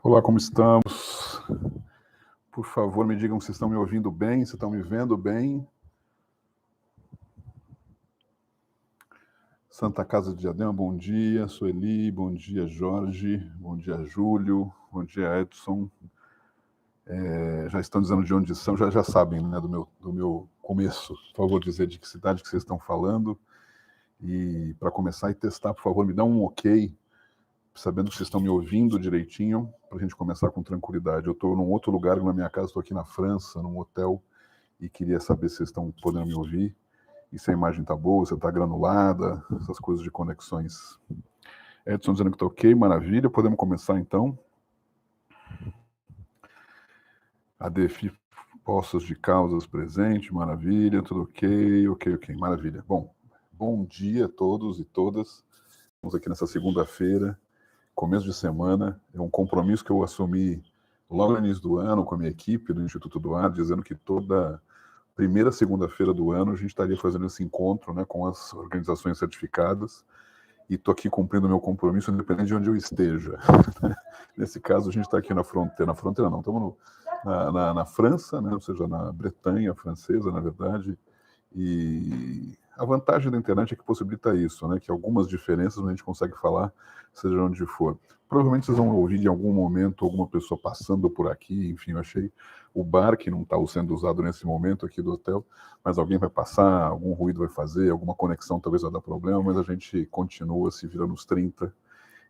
Olá, como estamos? Por favor, me digam se estão me ouvindo bem, se estão me vendo bem. Santa Casa de Diadema, bom dia. Sueli, bom dia, Jorge. Bom dia, Júlio. Bom dia, Edson. Já estão dizendo de onde são, já sabem, né, do meu começo. Por favor, dizer de que cidade que vocês estão falando. E para começar e testar, por favor, me dá um ok, sabendo que vocês estão me ouvindo direitinho, para a gente começar com tranquilidade. Eu estou num outro lugar, na minha casa, estou aqui na França, num hotel, e queria saber se vocês estão podendo me ouvir, e se a imagem está boa, se está granulada, essas coisas de conexões. Edson dizendo que está ok, maravilha, podemos começar então. A Defi Poços de Causas presente, maravilha, tudo ok, maravilha. Bom dia a todos e todas, estamos aqui nessa segunda-feira, começo de semana, é um compromisso que eu assumi logo no início do ano com a minha equipe do Instituto do Ar, dizendo que toda primeira segunda-feira do ano a gente estaria fazendo esse encontro, né, com as organizações certificadas, e estou aqui cumprindo o meu compromisso independente de onde eu esteja. Nesse caso, a gente está aqui na fronteira não, estamos na França, né, ou seja, na Bretanha francesa, na verdade, e a vantagem da internet é que possibilita isso, né? Que algumas diferenças a gente consegue falar, seja onde for. Provavelmente vocês vão ouvir em algum momento alguma pessoa passando por aqui, enfim, eu achei o bar que não está sendo usado nesse momento aqui do hotel, mas alguém vai passar, algum ruído vai fazer, alguma conexão talvez vai dar problema, mas a gente continua se virando nos 30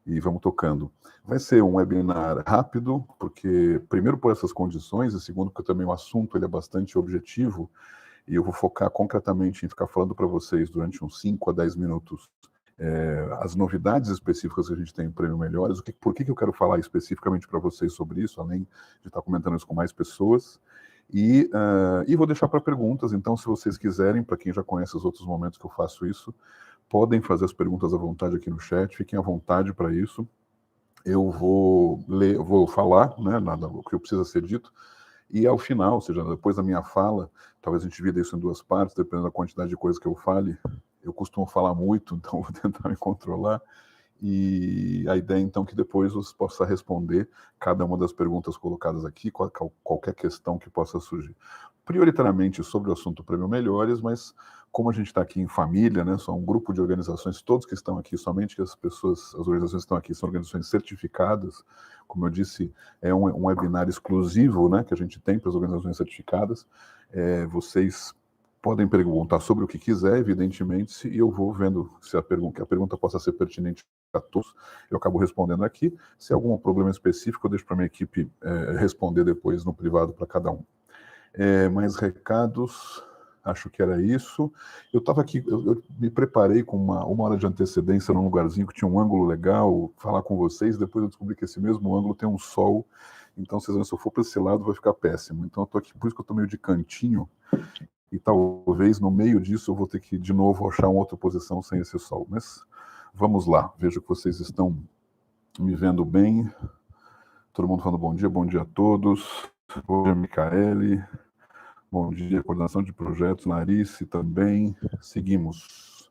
e vamos tocando. Vai ser um webinar rápido, porque primeiro por essas condições, e segundo porque também o assunto ele é bastante objetivo, e eu vou focar concretamente em ficar falando para vocês durante uns 5 a 10 minutos as novidades específicas que a gente tem em Prêmio Melhores, por que eu quero falar especificamente para vocês sobre isso, além de estar comentando isso com mais pessoas, e vou deixar para perguntas, então se vocês quiserem, para quem já conhece os outros momentos que eu faço isso, podem fazer as perguntas à vontade aqui no chat, fiquem à vontade para isso, eu vou ler, vou falar, né, o que precisa ser dito, e ao final, ou seja, depois da minha fala, talvez a gente divida isso em duas partes, dependendo da quantidade de coisas que eu fale. Eu costumo falar muito, então vou tentar me controlar. E a ideia, então, é que depois você possa responder cada uma das perguntas colocadas aqui, qualquer questão que possa surgir. Prioritariamente sobre o assunto Prêmio Melhores, mas como a gente está aqui em família, né, são um grupo de organizações, todos que estão aqui, somente que as organizações que estão aqui são organizações certificadas, como eu disse, é um webinar exclusivo, né, que a gente tem para as organizações certificadas. Vocês podem perguntar sobre o que quiser, evidentemente, e eu vou vendo se a pergunta possa ser pertinente a todos, eu acabo respondendo aqui. Se há algum problema específico, eu deixo para a minha equipe responder depois no privado para cada um. Mais recados, acho que era isso. Eu estava aqui, eu me preparei com uma hora de antecedência num lugarzinho que tinha um ângulo legal, falar com vocês, depois eu descobri que esse mesmo ângulo tem um sol, então vocês vão, se eu for para esse lado vai ficar péssimo. Então eu estou aqui, por isso que eu estou meio de cantinho, e talvez no meio disso eu vou ter que de novo achar uma outra posição sem esse sol. Mas vamos lá, vejo que vocês estão me vendo bem. Todo mundo falando bom dia a todos. Bom dia, Micaele. Bom dia, coordenação de projetos, Larice também. Seguimos.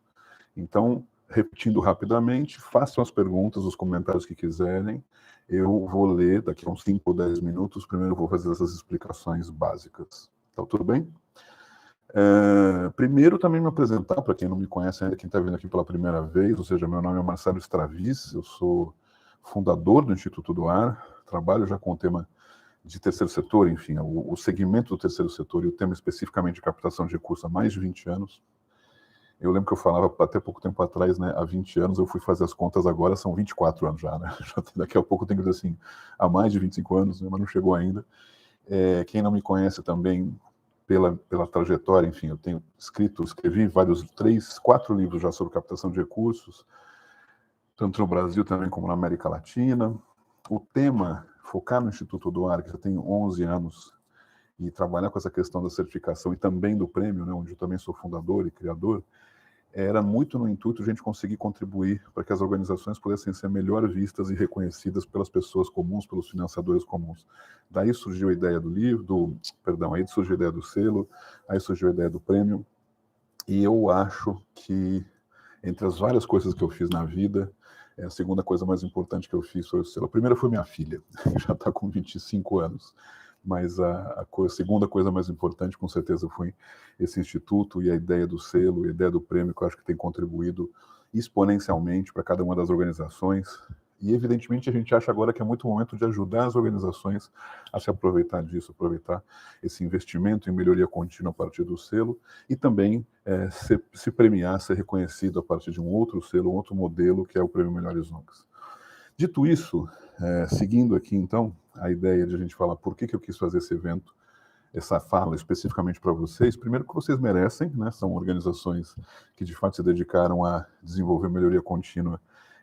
Então, repetindo rapidamente, façam as perguntas, os comentários que quiserem. Eu vou ler daqui a uns 5 ou 10 minutos. Primeiro eu vou fazer essas explicações básicas. Tá tudo bem? Primeiro também me apresentar, para quem não me conhece ainda, quem está vindo aqui pela primeira vez, ou seja, meu nome é Marcelo Straviz, eu sou fundador do Instituto do Ar, trabalho já com o tema de terceiro setor, enfim, o segmento do terceiro setor e o tema especificamente de captação de recursos há mais de 20 anos. Eu lembro que eu falava até pouco tempo atrás, né, há 20 anos, eu fui fazer as contas agora, são 24 anos já, né, daqui a pouco eu tenho que dizer assim, há mais de 25 anos, mas não chegou ainda. Quem não me conhece também, pela trajetória, enfim, eu tenho escrevi 4 livros já sobre captação de recursos, tanto no Brasil também como na América Latina. O tema, focar no Instituto do Ar, que já tem 11 anos, e trabalhar com essa questão da certificação e também do prêmio, né, onde eu também sou fundador e criador, era muito no intuito de a gente conseguir contribuir para que as organizações pudessem ser melhor vistas e reconhecidas pelas pessoas comuns, pelos financiadores comuns. Daí surgiu a ideia do livro, aí surgiu a ideia do selo, aí surgiu a ideia do prêmio, e eu acho que, entre as várias coisas que eu fiz na vida, A segunda coisa mais importante que eu fiz foi o selo. A primeira foi minha filha, que já está com 25 anos. Mas a segunda coisa mais importante, com certeza, foi esse instituto e a ideia do selo, a ideia do prêmio, que eu acho que tem contribuído exponencialmente para cada uma das organizações. E, evidentemente, a gente acha agora que é muito momento de ajudar as organizações a se aproveitar disso, aproveitar esse investimento em melhoria contínua a partir do selo e também se premiar, ser reconhecido a partir de um outro selo, um outro modelo, que é o Prêmio Melhores ONGs. Dito isso, seguindo aqui, então, a ideia de a gente falar por que eu quis fazer esse evento, essa fala especificamente para vocês, primeiro que vocês merecem, né? São organizações que de fato se dedicaram a desenvolver melhoria contínua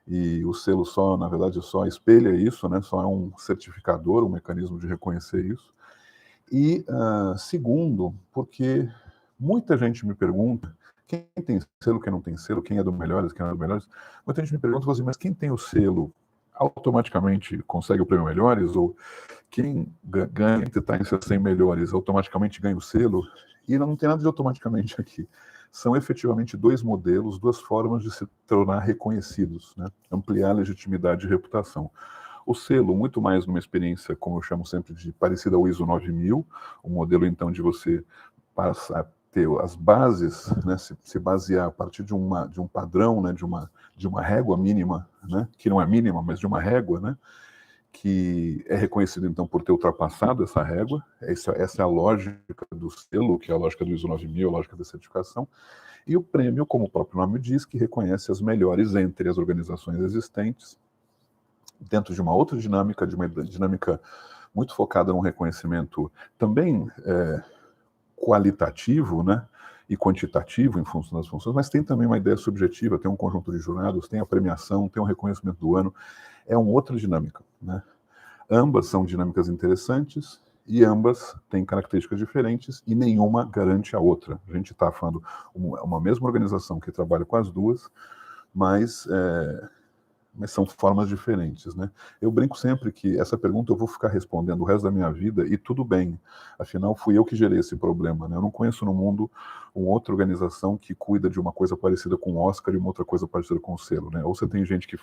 e o selo só, na verdade, só espelha isso, né? Só é um certificador, um mecanismo de reconhecer isso. E segundo, porque muita gente me pergunta quem tem selo, quem não tem selo, quem é do Melhores, quem não é do Melhores. Muita gente me pergunta assim, mas quem tem o selo automaticamente consegue o prêmio Melhores? Ou quem ganha está entre as 100 melhores automaticamente ganha o selo? E não tem nada de automaticamente aqui. São efetivamente dois modelos, duas formas de se tornar reconhecidos, né? Ampliar a legitimidade e reputação. O selo, muito mais numa experiência, como eu chamo sempre de parecida ao ISO 9000, um modelo então de você passar a ter as bases, né, se basear a partir de um padrão, né, de uma régua mínima, né, que não é mínima, mas de uma régua, né, que é reconhecido então por ter ultrapassado essa régua. Essa é a lógica do selo, que é a lógica do ISO 9000, a lógica da certificação. E o prêmio, como o próprio nome diz, que reconhece as melhores entre as organizações existentes, dentro de uma outra dinâmica, de uma dinâmica muito focada num reconhecimento também qualitativo, né, e quantitativo em função das funções, mas tem também uma ideia subjetiva, tem um conjunto de jurados, tem a premiação, tem o reconhecimento do ano, é uma outra dinâmica, né? Ambas são dinâmicas interessantes e ambas têm características diferentes e nenhuma garante a outra. A gente está falando uma mesma organização que trabalha com as duas, mas são formas diferentes, né? Eu brinco sempre que essa pergunta eu vou ficar respondendo o resto da minha vida e tudo bem. Afinal, fui eu que gerei esse problema, né? Eu não conheço no mundo uma outra organização que cuida de uma coisa parecida com o Oscar e uma outra coisa parecida com o selo, né? Ou você tem gente que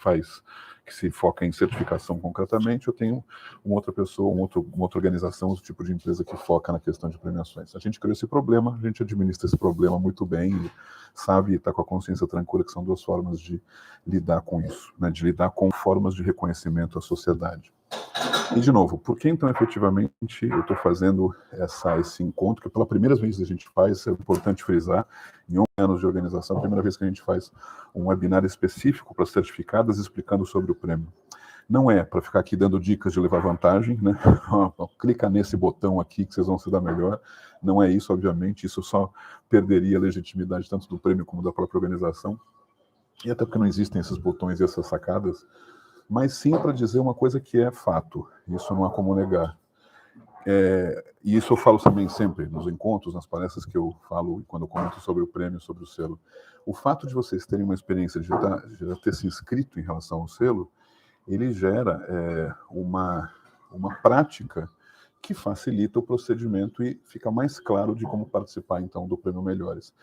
se foca em certificação concretamente, ou tem uma outra pessoa, uma outra organização, outro tipo de empresa que foca na questão de premiações. A gente criou esse problema, a gente administra esse problema muito bem e sabe, está com a consciência tranquila que são duas formas de lidar com isso, né? De lidar com formas de reconhecimento à sociedade. E, de novo, por que então efetivamente eu estou fazendo esse encontro, que pela primeira vez a gente faz, é importante frisar, em 11 anos de organização, a primeira vez que a gente faz um webinar específico para certificadas explicando sobre o prêmio. Não é para ficar aqui dando dicas de levar vantagem, né? Clica nesse botão aqui que vocês vão se dar melhor. Não é isso, obviamente, isso só perderia a legitimidade tanto do prêmio como da própria organização. E até porque não existem esses botões e essas sacadas, mas sim para dizer uma coisa que é fato, isso não há como negar. E isso eu falo também sempre nos encontros, nas palestras que eu falo, quando eu comento sobre o prêmio, sobre o selo. O fato de vocês terem uma experiência de já ter se inscrito em relação ao selo, ele gera uma prática que facilita o procedimento e fica mais claro de como participar, então, do Prêmio Melhores.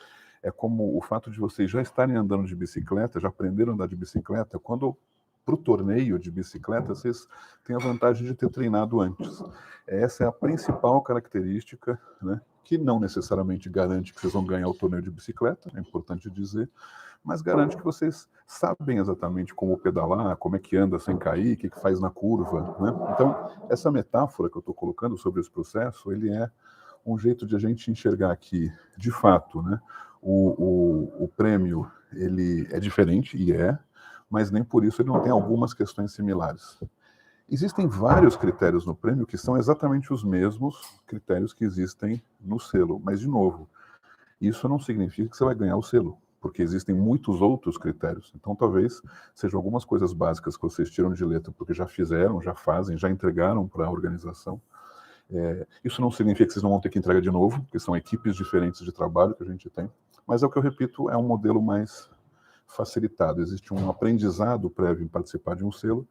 É como o fato de vocês já estarem andando de bicicleta, já aprenderam a andar de bicicleta, quando para o torneio de bicicleta, vocês têm a vantagem de ter treinado antes. Essa é a principal característica, né, que não necessariamente garante que vocês vão ganhar o torneio de bicicleta, é importante dizer, mas garante que vocês sabem exatamente como pedalar, como é que anda sem cair, o que faz na curva, né? Então, essa metáfora que eu estou colocando sobre esse processo, ele é um jeito de a gente enxergar que, de fato, né, o prêmio ele é diferente, e mas nem por isso ele não tem algumas questões similares. Existem vários critérios no prêmio que são exatamente os mesmos critérios que existem no selo, mas, de novo, isso não significa que você vai ganhar o selo, porque existem muitos outros critérios. Então, talvez sejam algumas coisas básicas que vocês tiram de letra, porque já fizeram, já fazem, já entregaram para a organização. Isso não significa que vocês não vão ter que entregar de novo, porque são equipes diferentes de trabalho que a gente tem, mas é o que eu repito, é um modelo mais facilitado. Existe um aprendizado prévio em participar de um selo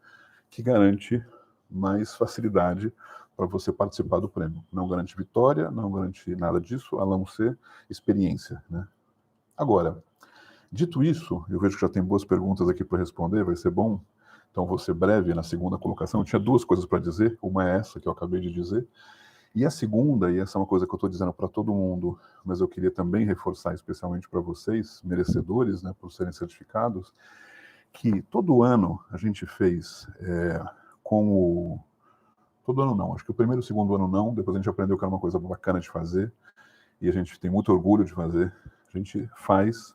que garante mais facilidade para você participar do prêmio. Não garante vitória, não garante nada disso, a não ser experiência, né? Agora, Dito isso, eu vejo que já tem boas perguntas aqui para responder, vai ser bom. Então, vou ser breve na segunda colocação. Eu tinha duas coisas para dizer, uma é essa que eu acabei de dizer, e a segunda, e essa é uma coisa que eu estou dizendo para todo mundo, mas eu queria também reforçar especialmente para vocês, merecedores, né, por serem certificados, que todo ano a gente fez com o... Todo ano não, acho que o primeiro e o segundo ano não, depois a gente aprendeu que era uma coisa bacana de fazer, e a gente tem muito orgulho de fazer. A gente faz,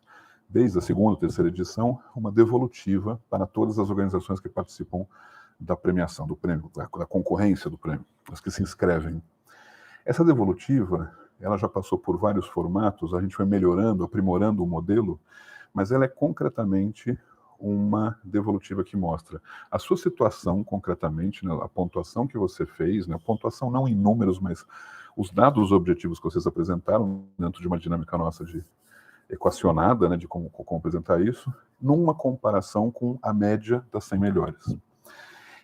desde a segunda, terceira edição, uma devolutiva para todas as organizações que participam da premiação, do prêmio, da concorrência do prêmio, as que se inscrevem. Essa devolutiva, ela já passou por vários formatos, a gente foi melhorando, aprimorando o modelo, mas ela é concretamente uma devolutiva que mostra a sua situação concretamente, né, a pontuação que você fez, né, a pontuação não em números, mas os dados objetivos que vocês apresentaram dentro de uma dinâmica nossa de equacionada, né, de como apresentar isso, numa comparação com a média das 100 melhores.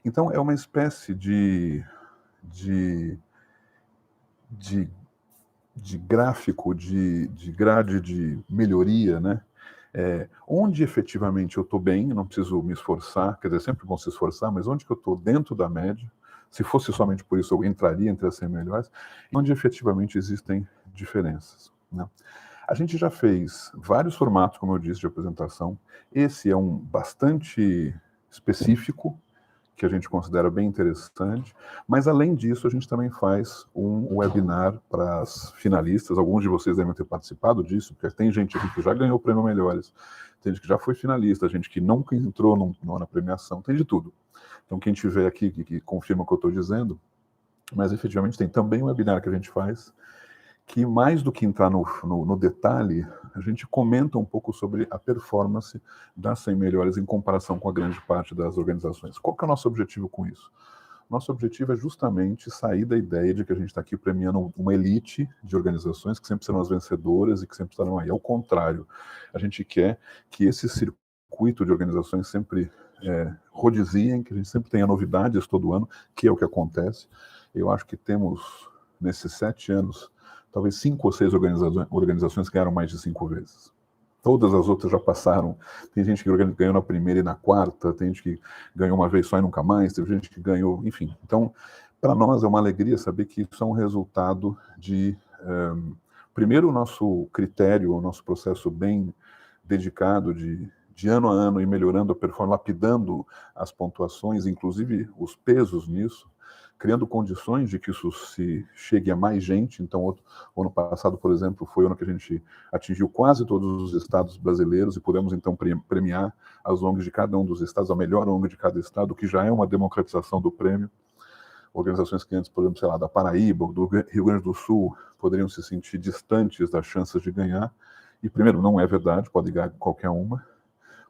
Então, é uma espécie de gráfico, de grade de melhoria, né? Onde efetivamente eu estou bem, não preciso me esforçar, quer dizer, sempre bom se esforçar, mas onde que eu estou dentro da média, se fosse somente por isso eu entraria entre as 100 melhores, onde efetivamente existem diferenças, né? A gente já fez vários formatos, como eu disse, de apresentação. Esse é um bastante específico, que a gente considera bem interessante, mas além disso a gente também faz um webinar para as finalistas, alguns de vocês devem ter participado disso, porque tem gente aqui que já ganhou o prêmio Melhores, tem gente que já foi finalista, gente que nunca entrou na premiação, tem de tudo. Então quem tiver aqui que confirma o que eu estou dizendo, mas efetivamente tem também um webinar que a gente faz, que mais do que entrar no detalhe, a gente comenta um pouco sobre a performance das 100 melhores em comparação com a grande parte das organizações. Qual que é o nosso objetivo com isso? Nosso objetivo é justamente sair da ideia de que a gente está aqui premiando uma elite de organizações que sempre serão as vencedoras e que sempre estarão aí. Ao contrário, a gente quer que esse circuito de organizações sempre rodiziem, que a gente sempre tenha novidades todo ano, que é o que acontece. Eu acho que temos, nesses 7 anos, talvez 5 ou 6 organizações ganharam mais de 5 vezes. Todas as outras já passaram. Tem gente que ganhou na primeira e na quarta, tem gente que ganhou uma vez só e nunca mais, teve gente que ganhou, enfim. Então, para nós é uma alegria saber que isso é um resultado de, primeiro, o nosso critério, o nosso processo bem dedicado de ano a ano e melhorando a performance, lapidando as pontuações, inclusive os pesos nisso, criando condições de que isso se chegue a mais gente. Então, o ano passado, por exemplo, foi o ano que a gente atingiu quase todos os estados brasileiros e pudemos, então, premiar as ONGs de cada um dos estados, a melhor ONG de cada estado, que já é uma democratização do prêmio. Organizações que antes, por exemplo, sei lá, da Paraíba, do Rio Grande do Sul, poderiam se sentir distantes das chances de ganhar. E, primeiro, não é verdade, pode ganhar qualquer uma,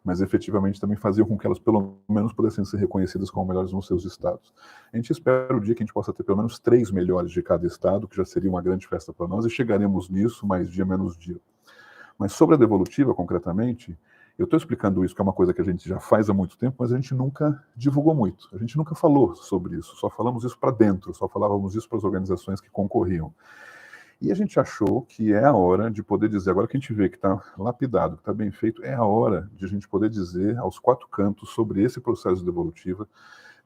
mas efetivamente também faziam com que elas pelo menos pudessem ser reconhecidas como melhores nos seus estados. A gente espera o dia que a gente possa ter pelo menos 3 melhores de cada estado, que já seria uma grande festa para nós, e chegaremos nisso mais dia, menos dia. Mas sobre a devolutiva, concretamente, eu estou explicando isso, que é uma coisa que a gente já faz há muito tempo, mas a gente nunca divulgou muito, a gente nunca falou sobre isso, só falamos isso para dentro, só falávamos isso para as organizações que concorriam. E a gente achou que é a hora de poder dizer, agora que a gente vê que está lapidado, que está bem feito, é a hora de a gente poder dizer aos 4 cantos sobre esse processo de devolutiva,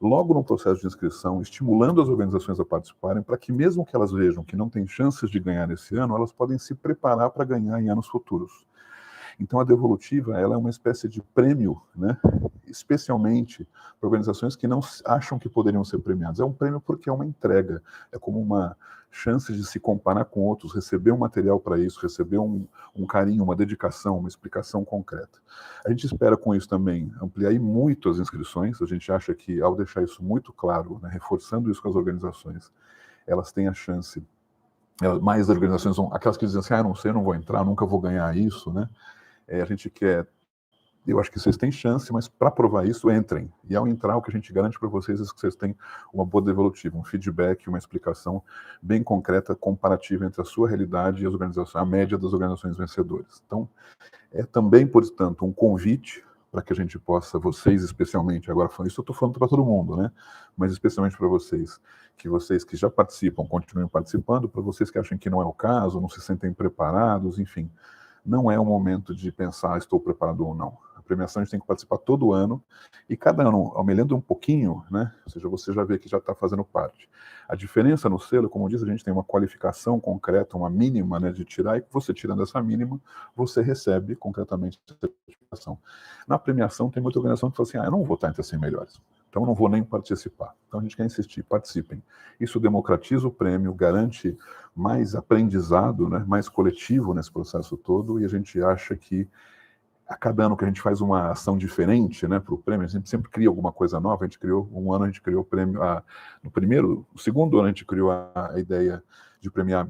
logo no processo de inscrição, estimulando as organizações a participarem, para que mesmo que elas vejam que não tem chances de ganhar esse ano, elas podem se preparar para ganhar em anos futuros. Então a devolutiva, ela é uma espécie de prêmio, né, especialmente para organizações que não acham que poderiam ser premiadas. É um prêmio porque é uma entrega, é como uma chance de se comparar com outros, receber um material para isso, receber um carinho, uma dedicação, uma explicação concreta. A gente espera com isso também ampliar muito as inscrições. A gente acha que ao deixar isso muito claro, né, reforçando isso com as organizações, elas têm a chance, mais organizações, aquelas que dizem assim, não sei, não vou entrar, nunca vou ganhar isso, né? A gente quer, eu acho que vocês têm chance, mas para provar isso, entrem. E ao entrar, o que a gente garante para vocês é que vocês têm uma boa devolutiva, um feedback, uma explicação bem concreta, comparativa entre a sua realidade e as organizações, a média das organizações vencedoras. Então, é também, portanto, um convite para que a gente possa, vocês especialmente, agora falando isso, eu estou falando para todo mundo, né? Mas especialmente para vocês que já participam, continuem participando, para vocês que acham que não é o caso, não se sentem preparados, enfim, não é o momento de pensar estou preparado ou não. A premiação a gente tem que participar todo ano, e cada ano, aumentando um pouquinho, né? Ou seja, você já vê que já está fazendo parte. A diferença no selo, como eu disse, a gente tem uma qualificação concreta, uma mínima, né, de tirar, e você tirando essa mínima, você recebe concretamente a certificação. Na premiação tem muita organização que fala assim, eu não vou estar entre as 100 melhores, então eu não vou nem participar. Então a gente quer insistir, participem. Isso democratiza o prêmio, garante mais aprendizado, né, mais coletivo nesse processo todo, e a gente acha que a cada ano que a gente faz uma ação diferente, né, para o prêmio, a gente sempre cria alguma coisa nova. A gente criou, um ano a gente criou o prêmio, no segundo ano a gente criou a ideia de premiar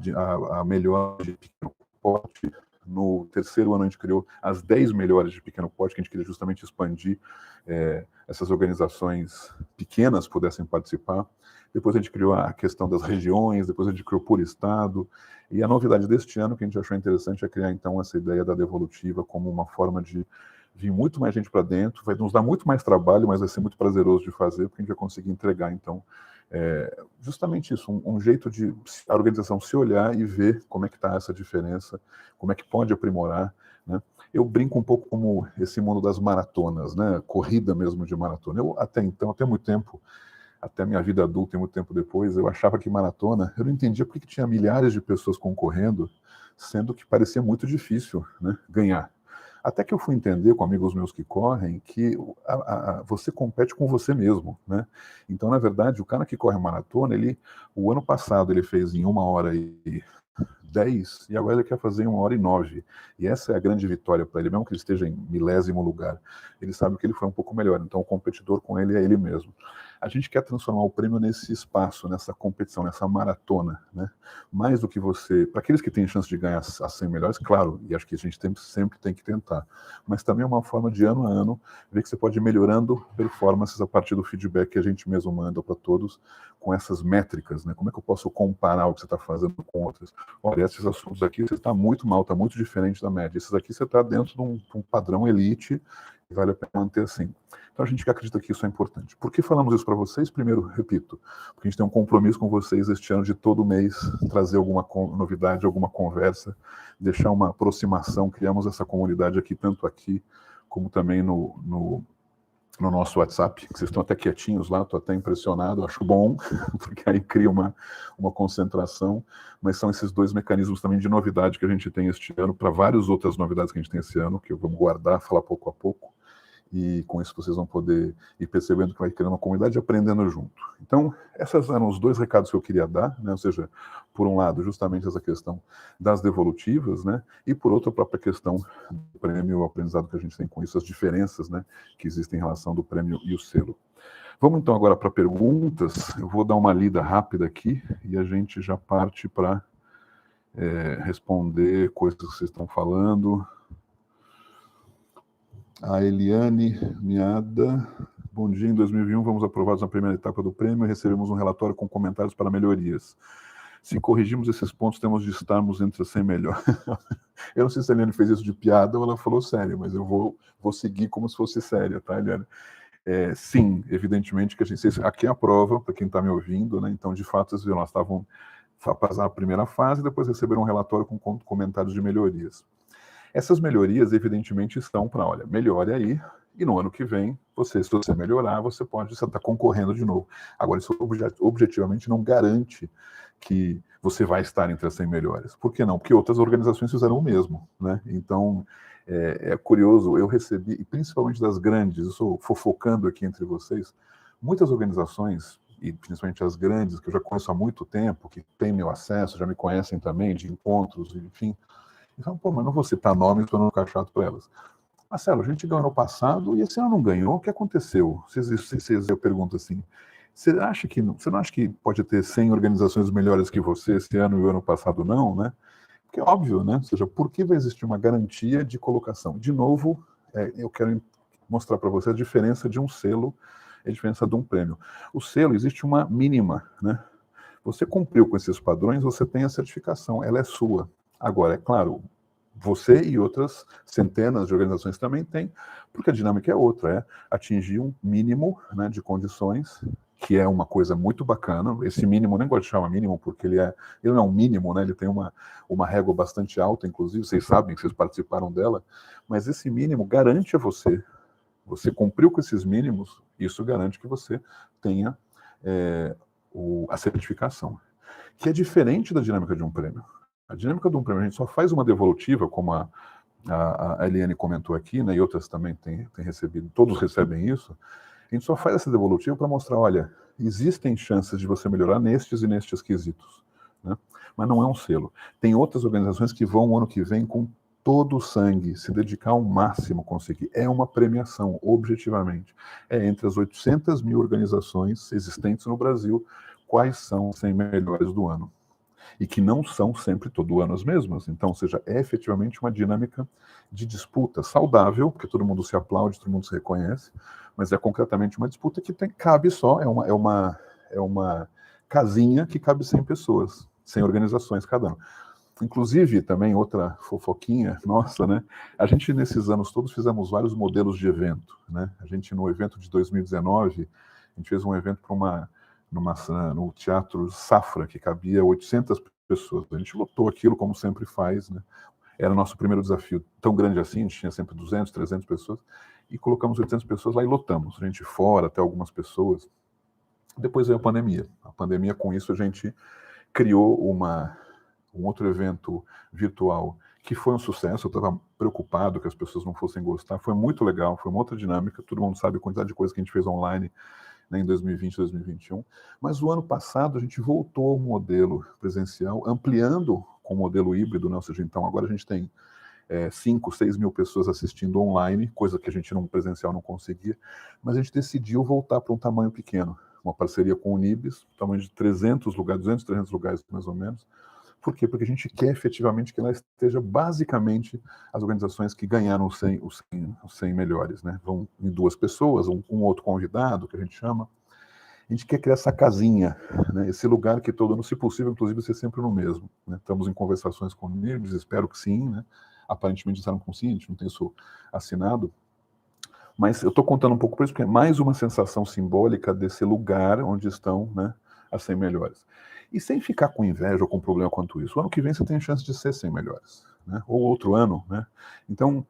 a melhor de pequeno porte. No terceiro ano a gente criou as 10 melhores de pequeno porte, que a gente queria justamente expandir, essas organizações pequenas pudessem participar. Depois a gente criou a questão das regiões, depois a gente criou por estado. E a novidade deste ano, que a gente achou interessante, é criar então essa ideia da devolutiva como uma forma de vir muito mais gente para dentro. Vai nos dar muito mais trabalho, mas vai ser muito prazeroso de fazer, porque a gente vai conseguir entregar então justamente isso, um jeito de a organização se olhar e ver como é que está essa diferença, como é que pode aprimorar, né? Eu brinco um pouco como esse mundo das maratonas, né? Corrida mesmo de maratona. Eu até então, até muito tempo, até a minha vida adulta e muito tempo depois, eu achava que maratona, eu não entendia por que tinha milhares de pessoas concorrendo, sendo que parecia muito difícil, né, ganhar. Até que eu fui entender com amigos meus que correm que você compete com você mesmo, né? Então, na verdade, o cara que corre maratona, o ano passado ele fez em 1h10 e agora ele quer fazer em 1h09. E essa é a grande vitória para ele, mesmo que ele esteja em milésimo lugar. Ele sabe que ele foi um pouco melhor, então o competidor com ele é ele mesmo. A gente quer transformar o prêmio nesse espaço, nessa competição, nessa maratona, né? Mais do que você... Para aqueles que têm chance de ganhar as 100 melhores, claro, e acho que a gente sempre tem que tentar, mas também é uma forma de ano a ano ver que você pode ir melhorando performances a partir do feedback que a gente mesmo manda para todos, com essas métricas, né? Como é que eu posso comparar o que você está fazendo com outras? Olha, esses assuntos aqui você está muito mal, está muito diferente da média. Esses aqui você está dentro de um padrão elite, e vale a pena manter assim. Então a gente acredita que isso é importante. Por que falamos isso para vocês? Primeiro, repito, porque a gente tem um compromisso com vocês este ano de todo mês trazer alguma novidade, alguma conversa, deixar uma aproximação. Criamos essa comunidade aqui, tanto aqui como também no nosso WhatsApp, que vocês estão até quietinhos lá, estou até impressionado, acho bom, porque aí cria uma concentração, mas são esses dois mecanismos também de novidade que a gente tem este ano, para várias outras novidades que a gente tem esse ano, que eu vou guardar, falar pouco a pouco, e com isso vocês vão poder ir percebendo que vai criando uma comunidade e aprendendo junto. Então, esses eram os dois recados que eu queria dar, né? Ou seja, por um lado, justamente essa questão das devolutivas, né? E por outro, a própria questão do prêmio, o aprendizado que a gente tem com isso, as diferenças, né, que existem em relação do prêmio e o selo. Vamos então agora para perguntas. Eu vou dar uma lida rápida aqui e a gente já parte para responder coisas que vocês estão falando. A Eliane Miada, bom dia, em 2021 vamos aprovados na primeira etapa do prêmio e recebemos um relatório com comentários para melhorias. Se corrigimos esses pontos, temos de estarmos entre as 100 melhores. Eu não sei se a Eliane fez isso de piada ou ela falou sério, mas eu vou seguir como se fosse séria, tá, Eliane? Sim, evidentemente que a gente... Aqui é a prova, para quem está me ouvindo, né? Então, de fato, vocês viram, nós estavam a passar a primeira fase e depois receberam um relatório com comentários de melhorias. Essas melhorias, evidentemente, estão para, olha, melhore aí, e no ano que vem, se você melhorar, você está concorrendo de novo. Agora, isso objetivamente não garante que você vai estar entre as 100 melhores. Por que não? Porque outras organizações fizeram o mesmo, né? Então, é curioso, eu recebi, e principalmente das grandes, eu estou fofocando aqui entre vocês, muitas organizações, e principalmente as grandes, que eu já conheço há muito tempo, que têm meu acesso, já me conhecem também, de encontros, enfim. Então, mas não vou citar nomes para não ficar chato para elas. Marcelo, a gente ganhou ano passado e esse ano não ganhou, o que aconteceu? Eu pergunto assim, você não acha que pode ter 100 organizações melhores que você esse ano e o ano passado não, né? Porque é óbvio, né? Ou seja, por que vai existir uma garantia de colocação? De novo, eu quero mostrar para você a diferença de um selo e a diferença de um prêmio. O selo, existe uma mínima, né? Você cumpriu com esses padrões, você tem a certificação, ela é sua. Agora, é claro, você e outras centenas de organizações também têm, porque a dinâmica é outra, é atingir um mínimo, né, de condições que é uma coisa muito bacana. Esse mínimo, nem gosto de chamar mínimo, porque ele não é um mínimo, né? Ele tem uma régua bastante alta, inclusive, vocês sabem que vocês participaram dela, mas esse mínimo garante a você cumpriu com esses mínimos, isso garante que você tenha a certificação, que é diferente da dinâmica de um prêmio. A dinâmica de um prêmio, a gente só faz uma devolutiva, como a Eliane comentou aqui, né, e outras também têm recebido, todos recebem isso. A gente só faz essa devolutiva para mostrar, olha, existem chances de você melhorar nestes e nestes quesitos, né? Mas não é um selo. Tem outras organizações que vão o ano que vem com todo o sangue, se dedicar ao máximo conseguir. É uma premiação, objetivamente. É entre as 800 mil organizações existentes no Brasil, quais são os 100 melhores do ano. E que não são sempre todo ano as mesmas. Então, ou seja, é efetivamente uma dinâmica de disputa saudável, porque todo mundo se aplaude, todo mundo se reconhece, mas é concretamente uma disputa que cabe só, é uma casinha que cabe 100 pessoas, 100 organizações cada ano. Inclusive, também outra fofoquinha nossa, né? A gente, nesses anos todos, fizemos vários modelos de evento, né? A gente, no evento de 2019, a gente fez um evento para no Teatro Safra, que cabia 800 pessoas. A gente lotou aquilo, como sempre faz, né? Era o nosso primeiro desafio tão grande assim, a gente tinha sempre 200, 300 pessoas, e colocamos 800 pessoas lá e lotamos. A gente fora, até algumas pessoas. Depois veio a pandemia. A pandemia, com isso, a gente criou um outro evento virtual que foi um sucesso. Eu estava preocupado que as pessoas não fossem gostar. Foi muito legal, foi uma outra dinâmica. Todo mundo sabe a quantidade de coisa que a gente fez online, né, em 2020, 2021. Mas o ano passado a gente voltou ao modelo presencial, ampliando com o modelo híbrido, né? Ou seja, então agora a gente tem 5, 6 mil pessoas assistindo online, coisa que a gente no presencial não conseguia, mas a gente decidiu voltar para um tamanho pequeno, uma parceria com o Unibis, tamanho de 300 lugares, 200, 300 lugares mais ou menos. Por quê? Porque a gente quer efetivamente que lá esteja basicamente as organizações que ganharam os 100 melhores, né? Vão em 2 pessoas, um outro convidado, que a gente chama. A gente quer criar essa casinha, né? Esse lugar que todo ano, se possível, inclusive, ser sempre no mesmo, né? Estamos em conversações com eles, espero que sim, né? Aparentemente disseram que sim, a gente não tem isso assinado. Mas eu estou contando um pouco por isso, porque é mais uma sensação simbólica desse lugar onde estão, né, as 100 melhores. E sem ficar com inveja ou com problema quanto isso. O ano que vem você tem chance de ser 100 melhores, né? Ou outro ano, né? Então,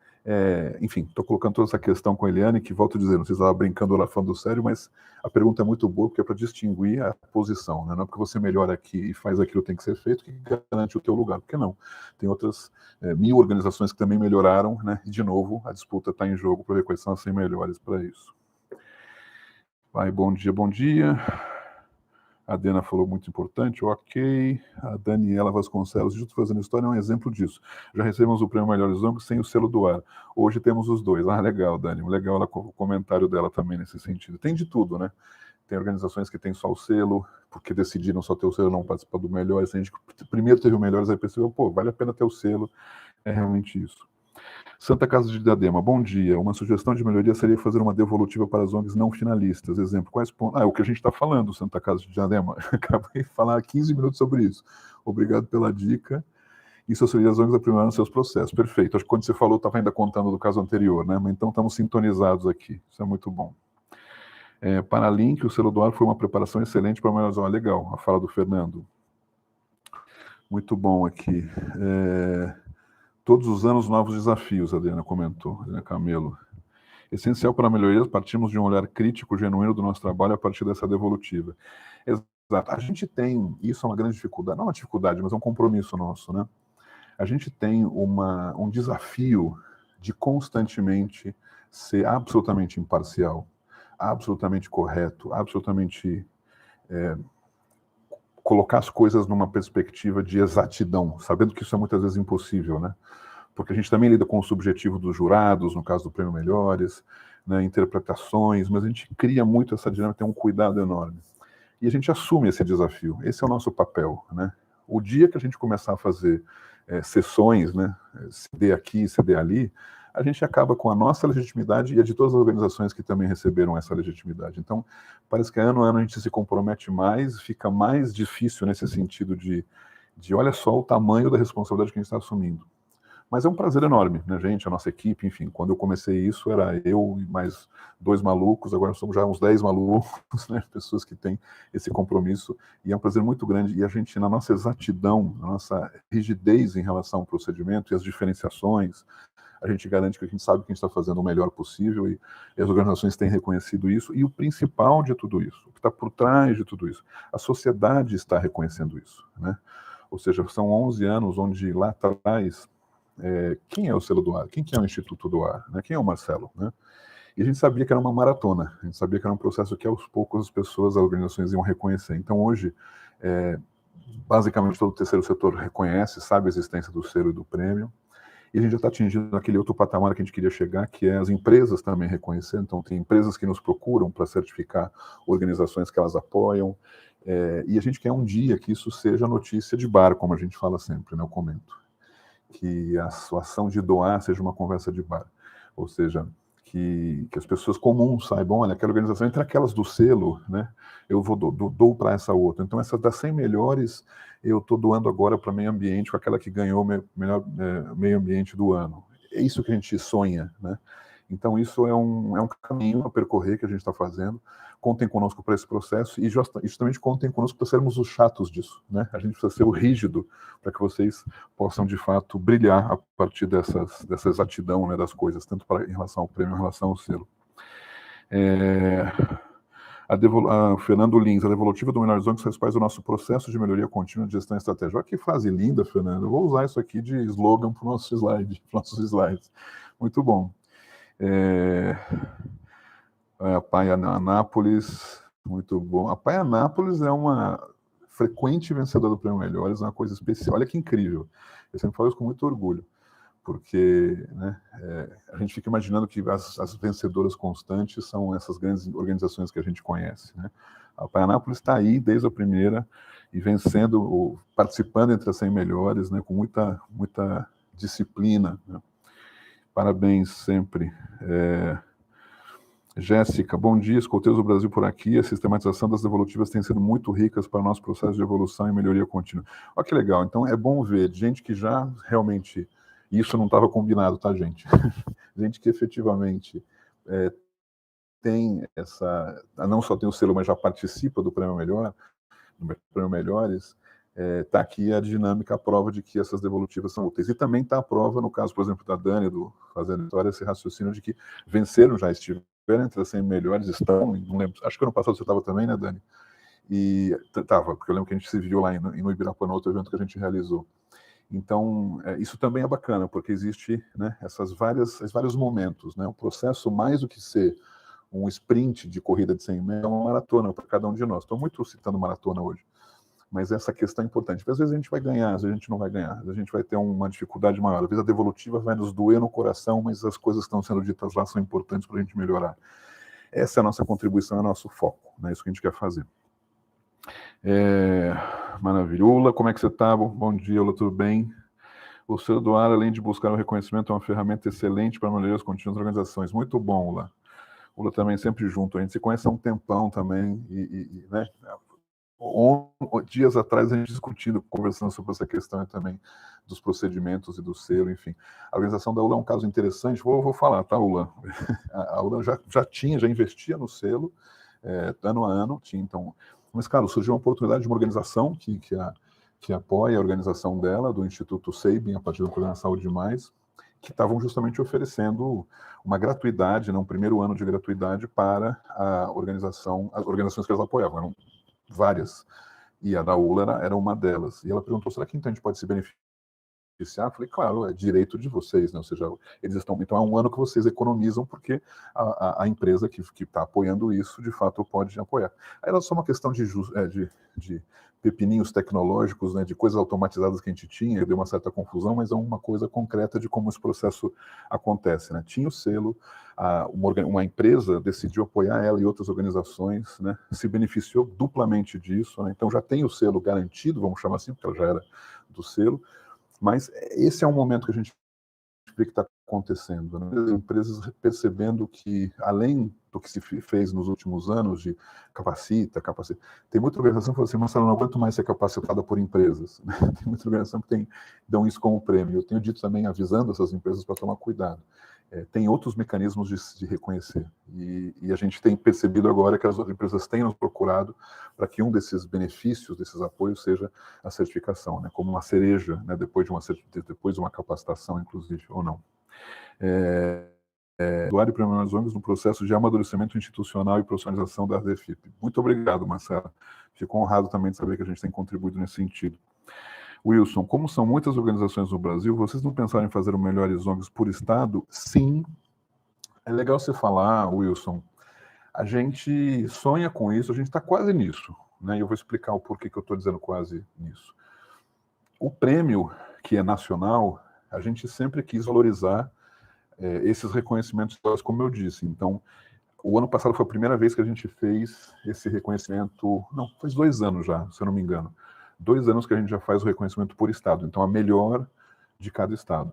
enfim, estou colocando toda essa questão com a Eliane, que, volto a dizer, não sei se ela estava brincando ou ela falando sério, mas a pergunta é muito boa, porque é para distinguir a posição, né? Não é porque você melhora aqui e faz aquilo que tem que ser feito que garante o teu lugar, porque não. Tem outras 1000 organizações que também melhoraram, né? E, de novo, a disputa está em jogo para ver quais são as 100 melhores para isso. Vai, bom dia, bom dia. A Dena falou muito importante, ok. A Daniela Vasconcelos, Juntos Fazendo História, é um exemplo disso. Já recebemos o prêmio Melhores ONGs sem o selo do ar. Hoje temos os dois. Ah, legal, Dani. Legal o comentário dela também nesse sentido. Tem de tudo, né? Tem organizações que têm só o selo, porque decidiram só ter o selo, não participar do Melhores. A gente primeiro teve o Melhores, aí percebeu, pô, vale a pena ter o selo. É realmente isso. Santa Casa de Diadema, bom dia. Uma sugestão de melhoria seria fazer uma devolutiva para as ONGs não finalistas. Exemplo, quais pontos? É o que a gente está falando, Santa Casa de Diadema. Acabei de falar 15 minutos sobre isso. Obrigado pela dica. Isso auxilia as ONGs a aprimorar seus processos. Perfeito. Acho que quando você falou, estava ainda contando do caso anterior, né? Mas então estamos sintonizados aqui. Isso é muito bom. Paralink, o selo do ar foi uma preparação excelente para a melhorar. Legal, a fala do Fernando. Muito bom aqui. Todos os anos, novos desafios, a Adriana comentou, Adriana Camelo. Essencial para a melhoria, partimos de um olhar crítico, genuíno do nosso trabalho a partir dessa devolutiva. Exato. A gente tem, isso é uma grande dificuldade, não uma dificuldade, mas é um compromisso nosso, né? A gente tem um desafio de constantemente ser absolutamente imparcial, absolutamente correto, absolutamente colocar as coisas numa perspectiva de exatidão, sabendo que isso é muitas vezes impossível, né? Porque a gente também lida com o subjetivo dos jurados, no caso do Prêmio Melhores, né, interpretações, mas a gente cria muito essa dinâmica, tem um cuidado enorme. E a gente assume esse desafio, esse é o nosso papel, né? O dia que a gente começar a fazer sessões, né, CD aqui, CD ali, a gente acaba com a nossa legitimidade e a de todas as organizações que também receberam essa legitimidade. Então, parece que ano a ano a gente se compromete mais, fica mais difícil nesse sentido de olha só o tamanho da responsabilidade que a gente está assumindo. Mas é um prazer enorme, né, gente, a nossa equipe, enfim, quando eu comecei isso era eu e mais 2 malucos, agora somos já uns 10 malucos, né, pessoas que têm esse compromisso, e é um prazer muito grande, e a gente, na nossa exatidão, na nossa rigidez em relação ao procedimento e as diferenciações, a gente garante que a gente sabe que a gente está fazendo o melhor possível, e as organizações têm reconhecido isso, e o principal de tudo isso, o que está por trás de tudo isso, a sociedade está reconhecendo isso, né? Ou seja, são 11 anos onde lá atrás, quem é o Selo do Ar? Quem que é o Instituto do Ar? Né? Quem é o Marcelo? Né? E a gente sabia que era uma maratona, a gente sabia que era um processo que aos poucos as pessoas, as organizações iam reconhecer. Então hoje, basicamente todo o terceiro setor reconhece, sabe a existência do selo e do prêmio, e a gente já está atingindo aquele outro patamar que a gente queria chegar, que é as empresas também reconhecendo. Então tem empresas que nos procuram para certificar organizações que elas apoiam, e a gente quer um dia que isso seja notícia de bar, como a gente fala sempre, né, eu comento. Que a sua ação de doar seja uma conversa de bar. Ou seja, que as pessoas comuns saibam, olha, aquela organização, entre aquelas do selo, né, eu vou dou para essa outra. Então, essas das 100 melhores, eu estou doando agora para meio ambiente, com aquela que ganhou o melhor meio ambiente do ano. É isso que a gente sonha, né? Então, isso é um caminho a percorrer que a gente está fazendo. Contem conosco para esse processo e justamente contem conosco para sermos os chatos disso, né? A gente precisa ser o rígido para que vocês possam, de fato, brilhar a partir dessa exatidão, né, das coisas, tanto em relação ao prêmio, em relação ao selo. Fernando Lins, a devolutiva do Menor Horizonte faz parte do nosso processo de melhoria contínua de gestão estratégica. Olha que frase linda, Fernando. Eu vou usar isso aqui de slogan para os nossos slides. Muito bom. A Pai Anápolis, muito bom. A Pai Anápolis é uma frequente vencedora do Prêmio Melhores, é uma coisa especial. Olha que incrível. Eu sempre falo isso com muito orgulho, porque, né, a gente fica imaginando que as vencedoras constantes são essas grandes organizações que a gente conhece, né? A Pai Anápolis está aí desde a primeira e vencendo, participando entre as 100 melhores, né, com muita disciplina, né? Parabéns sempre. Jéssica, bom dia, escuteiros do Brasil por aqui. A sistematização das devolutivas tem sido muito ricas para o nosso processo de evolução e melhoria contínua. Olha que legal, então é bom ver gente que já realmente, isso não estava combinado, tá, gente? Gente que efetivamente tem não só tem o selo, mas já participa do Prêmio Melhor, do Prêmio Melhores, está aqui a dinâmica, a prova de que essas devolutivas são úteis. E também está a prova, no caso, por exemplo, da Dani, do Fazendo História, esse raciocínio de que venceram, já estiveram entre as 100 melhores, estão, não lembro, acho que ano passado você estava também, né, Dani? E estava, porque eu lembro que a gente se viu lá no Ibirapuera, no outro evento que a gente realizou. Então, isso também é bacana, porque existe, né, esses vários momentos, né? O processo, mais do que ser um sprint de corrida de 100 metros, é uma maratona para cada um de nós. Estou muito citando maratona hoje, mas essa questão é importante. Porque às vezes a gente vai ganhar, às vezes a gente não vai ganhar, às vezes a gente vai ter uma dificuldade maior, às vezes a devolutiva vai nos doer no coração, mas as coisas que estão sendo ditas lá são importantes para a gente melhorar. Essa é a nossa contribuição, é o nosso foco, né? Isso que a gente quer fazer. Maravilha. Ula, como é que você está? Bom dia, Ula, tudo bem? O Selo do Ar, além de buscar o reconhecimento, é uma ferramenta excelente para melhorias contínuas das organizações. Muito bom, Ula. Ula também sempre junto. A gente se conhece há um tempão também, né? Dias atrás a gente discutindo, conversando sobre essa questão também dos procedimentos e do selo, enfim. A organização da ULA é um caso interessante, vou falar, tá, ULA? A ULA já investia no selo, ano a ano, tinha, então... Mas, cara, surgiu uma oportunidade de uma organização que apoia a organização dela, do Instituto Sabin, a partir do Programa Saúde Mais, que estavam justamente oferecendo uma gratuidade, né, um primeiro ano de gratuidade para as organizações que elas apoiavam, eram várias, e a da ULA era uma delas. E ela perguntou, será que então a gente pode se beneficiar? Eu falei, claro, é direito de vocês, né? Ou seja, eles estão... Então é um ano que vocês economizam, porque a empresa que está apoiando isso, de fato, pode apoiar. Aí era só uma questão de pepininhos tecnológicos, né, de coisas automatizadas que a gente tinha, deu uma certa confusão, mas é uma coisa concreta de como esse processo acontece, né? Tinha o selo, uma empresa decidiu apoiar ela e outras organizações, né, se beneficiou duplamente disso, né? Então já tem o selo garantido, vamos chamar assim, porque ela já era do selo, mas esse é um momento que a gente vê que está acontecendo, né? As empresas percebendo que, além do que se fez nos últimos anos de capacita, tem muita organização que fala assim, Marcelo, não aguento mais ser capacitada por empresas, né? Tem muita organização que dão isso como prêmio. Eu tenho dito também, avisando essas empresas para tomar cuidado. Tem outros mecanismos de reconhecer. E a gente tem percebido agora que as outras empresas têm nos procurado para que um desses benefícios, desses apoios, seja a certificação, né? Como uma cereja, né? Depois de uma capacitação, inclusive, ou não. Usuário e Prêmio ONGs no processo de amadurecimento institucional e profissionalização da ADFIP. Muito obrigado, Marcela. Fico honrado também de saber que a gente tem contribuído nesse sentido. Wilson, como são muitas organizações no Brasil, vocês não pensaram em fazer o Melhores ONGs por estado? Sim. É legal você falar, Wilson. A gente sonha com isso, a gente está quase nisso, né? Eu vou explicar o porquê que eu estou dizendo quase nisso. O prêmio, que é nacional, a gente sempre quis valorizar esses reconhecimentos, como eu disse. Então, o ano passado foi a primeira vez que a gente fez esse reconhecimento, não, faz 2 anos já, se eu não me engano. 2 anos que a gente já faz o reconhecimento por estado, então a melhor de cada estado.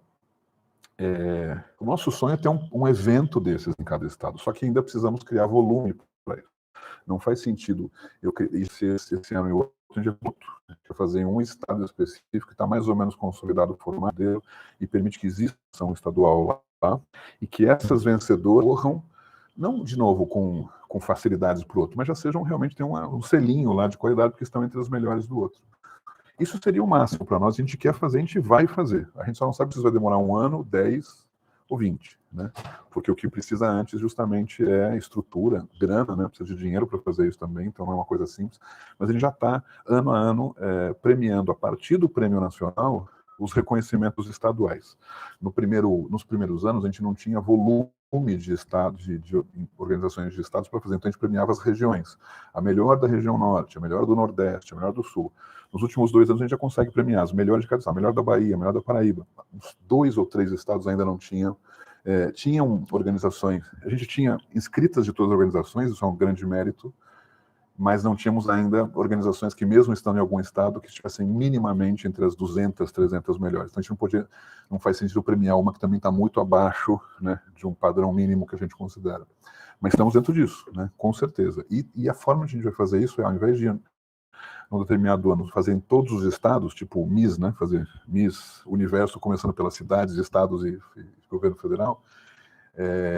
O nosso sonho é ter um evento desses em cada estado, só que ainda precisamos criar volume para isso. Não faz sentido esse ano e outro, a gente vai fazer em um estado específico que está mais ou menos consolidado o formato dele e permite que exista um estadual lá e que essas vencedoras corram, não de novo com facilidades para o outro, mas já sejam realmente, tem um selinho lá de qualidade, porque estão entre as melhores do outro. Isso seria o máximo para nós, a gente quer fazer, a gente vai fazer. A gente só não sabe se isso vai demorar 1 ano, 10 ou 20, né? Porque o que precisa antes justamente é estrutura, grana, né? Precisa de dinheiro para fazer isso também, então não é uma coisa simples. Mas a gente já está, ano a ano, premiando, a partir do Prêmio Nacional, os reconhecimentos estaduais. Nos primeiros anos, a gente não tinha volume de estados, de organizações de estados para fazer, então a gente premiava as regiões. A melhor da região norte, a melhor do nordeste, a melhor do sul. Nos últimos 2 anos a gente já consegue premiar as melhores de cada estado, a melhor da Bahia, a melhor da Paraíba. Uns 2 ou 3 estados ainda não tinham. Tinham organizações, a gente tinha inscritas de todas as organizações, isso é um grande mérito, mas não tínhamos ainda organizações que, mesmo estando em algum estado, que estivessem minimamente entre as 200, 300 melhores. Então, a gente não faz sentido premiar uma que também está muito abaixo, né, de um padrão mínimo que a gente considera. Mas estamos dentro disso, né, com certeza. E a forma que a gente vai fazer isso é, ao invés de, num determinado ano, fazer em todos os estados, tipo MIS, né, fazer MIS Universo, começando pelas cidades, estados e governo federal,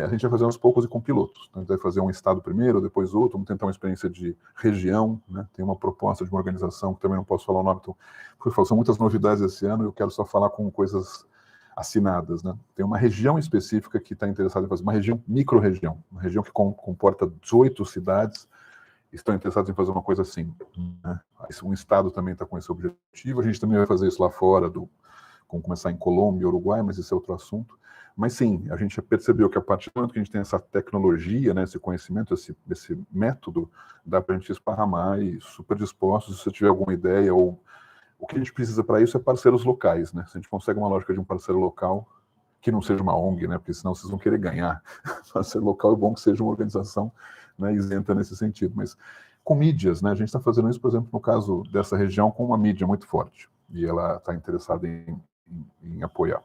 a gente vai fazer aos poucos e com pilotos. Então, a gente vai fazer um estado primeiro, depois outro, vamos tentar uma experiência de região, né? Tem uma proposta de uma organização, que também não posso falar o nome, então, são muitas novidades esse ano, eu quero só falar com coisas assinadas, né? Tem uma região específica que está interessada em fazer, uma região, micro-região, uma região que comporta 18 cidades, estão interessados em fazer uma coisa assim, né? Um estado também está com esse objetivo, a gente também vai fazer isso lá fora, vamos começar em Colômbia, Uruguai, mas esse é outro assunto. Mas sim, a gente percebeu que a partir do momento que a gente tem essa tecnologia, né, esse conhecimento, esse método, dá para a gente esparramar e super dispostos, se você tiver alguma ideia, ou o que a gente precisa para isso é parceiros locais, né? Se a gente consegue uma lógica de um parceiro local, que não seja uma ONG, né, porque senão vocês vão querer ganhar. Parceiro local é bom que seja uma organização, né, isenta nesse sentido, mas com mídias, né, a gente está fazendo isso, por exemplo, no caso dessa região, com uma mídia muito forte, e ela está interessada em apoiar.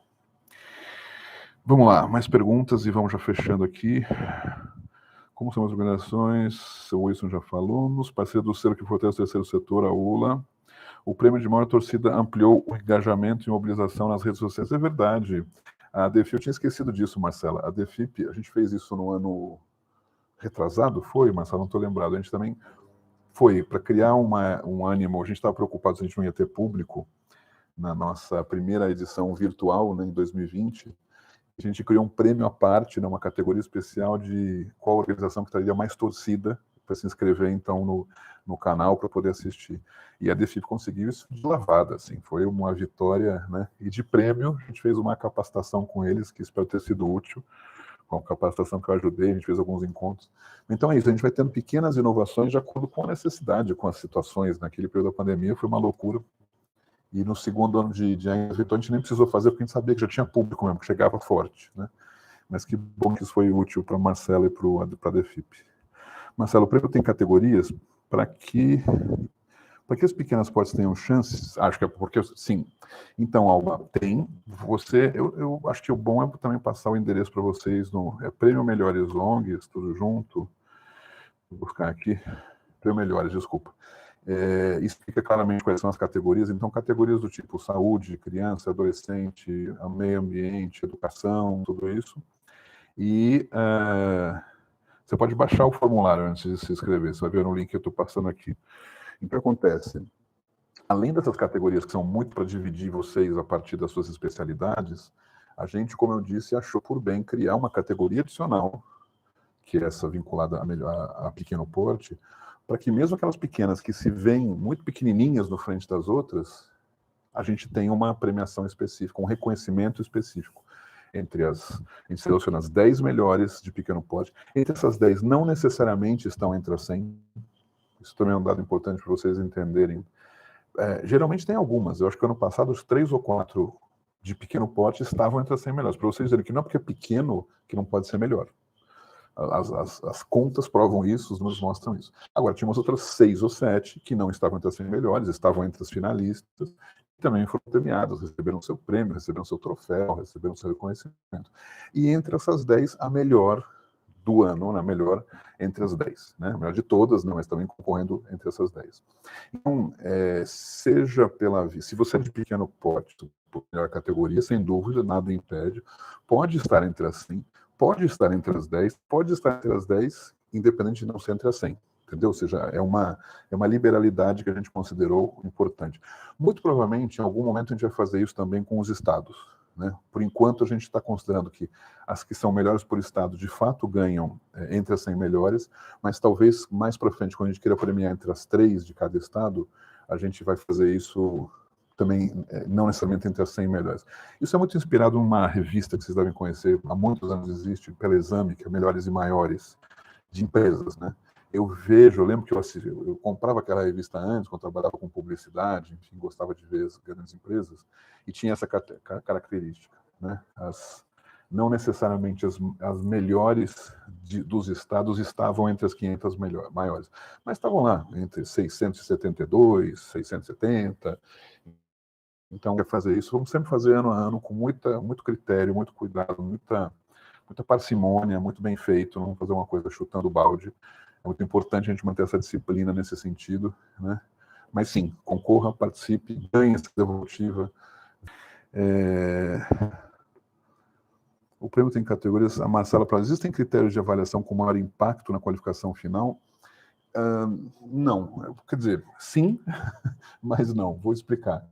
Vamos lá, mais perguntas e vamos já fechando aqui. Como são as organizações? O Wilson já falou. Nos parceiros do selo que fortalece o terceiro setor, a ULA. O prêmio de maior torcida ampliou o engajamento e mobilização nas redes sociais. É verdade. A ADFIP, eu tinha esquecido disso, Marcela. A ADFIP, a gente fez isso no ano retrasado, foi, Marcela? Não estou lembrado. A gente também foi para criar um ânimo. A gente estava preocupado se a gente não ia ter público na nossa primeira edição virtual, né, em 2020. A gente criou um prêmio à parte, né, uma categoria especial de qual organização que estaria mais torcida para se inscrever, então, no canal para poder assistir. E a ADFIP conseguiu isso de lavada, assim, foi uma vitória, né? E de prêmio, a gente fez uma capacitação com eles, que espero ter sido útil, com a capacitação que eu ajudei, a gente fez alguns encontros. Então é isso, a gente vai tendo pequenas inovações de acordo com a necessidade, com as situações. Naquele período da pandemia foi uma loucura. E no segundo ano de virtual a gente nem precisou fazer, porque a gente sabia que já tinha público mesmo, que chegava forte, né? Mas que bom que isso foi útil para a Marcela e para a ADFIP. Marcelo, o prêmio tem categorias para que Para que as pequenas potes tenham chances, acho que é porque, sim. Então, Alba, tem. Eu acho que o bom é também passar o endereço para vocês no Prêmio Melhores ONGs, tudo junto. Vou buscar aqui. Prêmio Melhores, desculpa. Explica claramente quais são as categorias. Então, categorias do tipo saúde, criança, adolescente, meio ambiente, educação, tudo isso. E você pode baixar o formulário antes de se inscrever. Você vai ver no link que eu estou passando aqui. O que acontece? Além dessas categorias que são muito para dividir vocês a partir das suas especialidades, a gente, como eu disse, achou por bem criar uma categoria adicional, que é essa vinculada a pequeno porte, para que mesmo aquelas pequenas que se veem muito pequenininhas no frente das outras, a gente tenha uma premiação específica, um reconhecimento específico. A gente seleciona as 10 melhores de pequeno porte. Entre essas 10, não necessariamente estão entre as 100. Isso também é um dado importante para vocês entenderem. Geralmente tem algumas. Eu acho que ano passado os 3 ou 4 de pequeno porte estavam entre as 100 melhores. Para vocês verem que não é porque é pequeno que não pode ser melhor. As contas provam isso, os números mostram isso. Agora, tínhamos outras 6 ou 7 que não estavam entre as 100 melhores, estavam entre as finalistas, e também foram premiados, receberam seu prêmio, receberam seu troféu, receberam seu reconhecimento. E entre essas 10, a melhor do ano, a melhor entre as 10, né? A melhor de todas, não, mas também concorrendo entre essas 10. Então, seja pela se você é de pequeno porte, por melhor categoria, sem dúvida, nada impede, pode estar entre as 100, pode estar entre as 10, pode estar entre as 10, independente de não ser entre as 100. Entendeu? Ou seja, é uma liberalidade que a gente considerou importante. Muito provavelmente, em algum momento, a gente vai fazer isso também com os estados. Né? Por enquanto, a gente está considerando que as que são melhores por estado, de fato, ganham entre as 100 melhores, mas talvez mais para frente, quando a gente queira premiar entre as 3 de cada estado, a gente vai fazer isso também, não necessariamente entre as 100 melhores. Isso é muito inspirado numa revista que vocês devem conhecer, há muitos anos existe, pela Exame, que é Melhores e Maiores, de empresas, né? Eu lembro que eu comprava aquela revista antes, quando trabalhava com publicidade, enfim, gostava de ver as grandes empresas, e tinha essa característica, né? Não necessariamente as melhores dos estados estavam entre as 500 maiores, mas estavam lá, entre 672, 670. Então, quer fazer isso, vamos sempre fazer ano a ano, com muito critério, muito cuidado, muita parcimônia, muito bem feito, não vamos fazer uma coisa chutando o balde. É muito importante a gente manter essa disciplina nesse sentido, né? Mas sim, concorra, participe, ganhe essa devolutiva. O prêmio tem categorias, a Marcela fala, existem critérios de avaliação com maior impacto na qualificação final? Não, quer dizer, sim, mas não, vou explicar.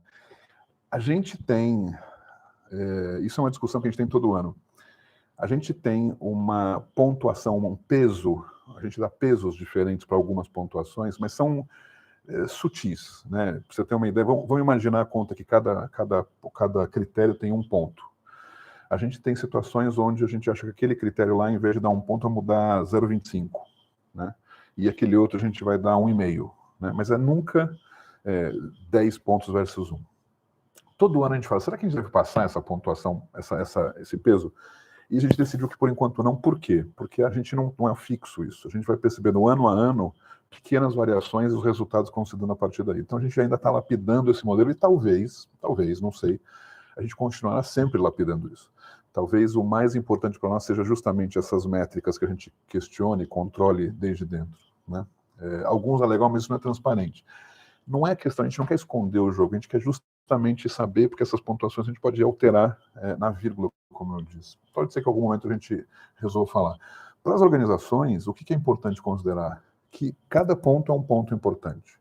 A gente tem, isso é uma discussão que a gente tem todo ano, a gente tem uma pontuação, um peso, a gente dá pesos diferentes para algumas pontuações, mas são sutis, né? Para você ter uma ideia, vamos imaginar a conta que cada critério tem um ponto. A gente tem situações onde a gente acha que aquele critério lá, em vez de dar um ponto, vai mudar 0,25, né? E aquele outro a gente vai dar 1,5, né? Mas é nunca 10 pontos versus 1. Todo ano a gente fala, será que a gente deve passar essa pontuação, esse peso? E a gente decidiu que por enquanto não. Por quê? Porque a gente não é fixo isso. A gente vai percebendo ano a ano pequenas variações e os resultados que vão se dando a partir daí. Então a gente ainda está lapidando esse modelo e talvez, não sei, a gente continuará sempre lapidando isso. Talvez o mais importante para nós seja justamente essas métricas que a gente questione e controle desde dentro, né? Alguns alegam, mas isso não é transparente. Não é questão, a gente não quer esconder o jogo, a gente quer justamente saber, porque essas pontuações a gente pode alterar na vírgula, como eu disse. Pode ser que em algum momento a gente resolva falar. Para as organizações, o que é importante considerar? Que cada ponto é um ponto importante.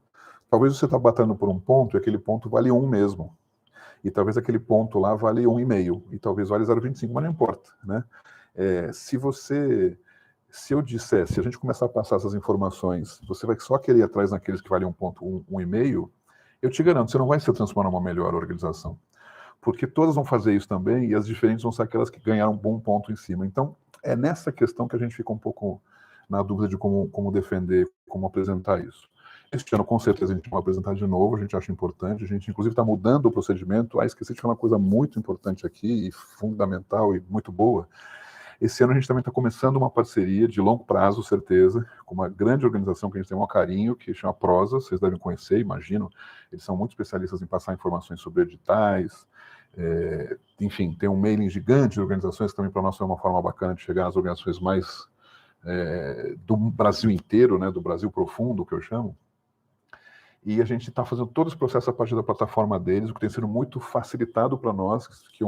Talvez você está batendo por um ponto e aquele ponto vale 1 mesmo. E talvez aquele ponto lá vale 1,5. E talvez vale 0,25, mas não importa, né? Se eu disser, se a gente começar a passar essas informações, você vai só querer ir atrás naqueles que valem 1,5, eu te garanto, você não vai se transformar numa melhor organização. Porque todas vão fazer isso também, e as diferentes vão ser aquelas que ganharam um bom ponto em cima. Então, é nessa questão que a gente fica um pouco na dúvida de como defender, como apresentar isso. Este ano, com certeza, a gente vai apresentar de novo, a gente acha importante, a gente, inclusive, está mudando o procedimento. Esqueci de falar uma coisa muito importante aqui, e fundamental e muito boa. Esse ano a gente também está começando uma parceria de longo prazo, certeza, com uma grande organização que a gente tem um carinho, que chama Prosa, vocês devem conhecer, imagino. Eles são muito especialistas em passar informações sobre editais, enfim, tem um mailing gigante de organizações, que também para nós é uma forma bacana de chegar às organizações mais do Brasil inteiro, né, do Brasil profundo, que eu chamo. E a gente está fazendo todo esse processo a partir da plataforma deles, o que tem sido muito facilitado para nós, que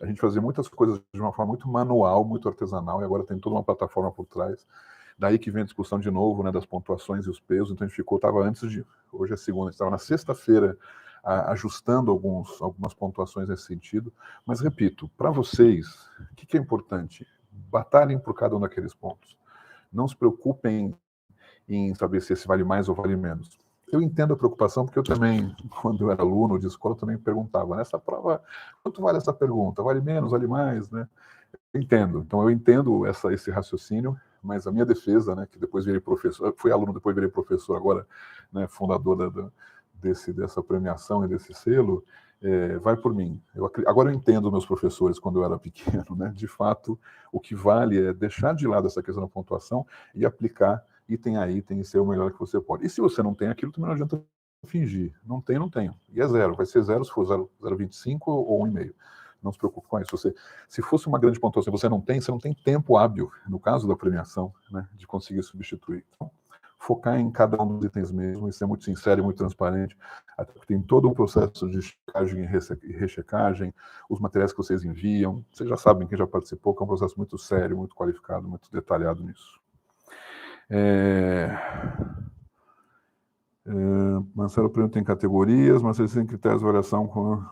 a gente fazia muitas coisas de uma forma muito manual, muito artesanal, e agora tem toda uma plataforma por trás. Daí que vem a discussão de novo, né, das pontuações e os pesos. Então a gente estava antes de, hoje é segunda, a gente estava na sexta-feira ajustando algumas pontuações nesse sentido. Mas repito, para vocês, o que é importante? Batalhem por cada um daqueles pontos. Não se preocupem em saber se esse vale mais ou vale menos. Eu entendo a preocupação, porque eu também, quando eu era aluno de escola, também perguntava, nessa prova, quanto vale essa pergunta? Vale menos, vale mais, né? Eu entendo. Então, eu entendo esse raciocínio, mas a minha defesa, né, que depois virei professor, fui aluno, depois virei professor, agora, né, fundador dessa premiação e desse selo, vai por mim. Agora eu entendo meus professores quando eu era pequeno, né? De fato, o que vale é deixar de lado essa questão da pontuação e aplicar item a item e ser o melhor que você pode. E se você não tem aquilo, também não adianta fingir. Não tem, não tenho. E é zero. Vai ser zero se for 0,25 ou 1,5. Não se preocupe com isso. Se fosse uma grande pontuação e você não tem tempo hábil, no caso da premiação, né, de conseguir substituir. Então, focar em cada um dos itens mesmo, e ser muito sincero e muito transparente, até porque tem todo um processo de checagem e rechecagem, os materiais que vocês enviam, vocês já sabem, quem já participou, que é um processo muito sério, muito qualificado, muito detalhado nisso. Marcelo Primo tem categorias, Marcelo tem critérios de avaliação com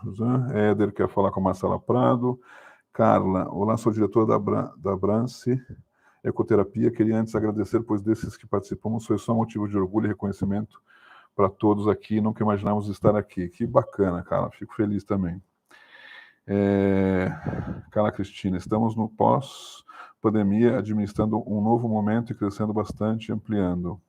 Éder quer falar com a Marcela Prado. Carla, olá, sou diretora da Brance Ecoterapia, queria antes agradecer, pois desses que participamos foi só motivo de orgulho e reconhecimento para todos aqui, nunca imaginávamos estar aqui. Que bacana, Carla, fico feliz também. Carla Cristina, estamos no pós-pandemia, administrando um novo momento e crescendo bastante, ampliando.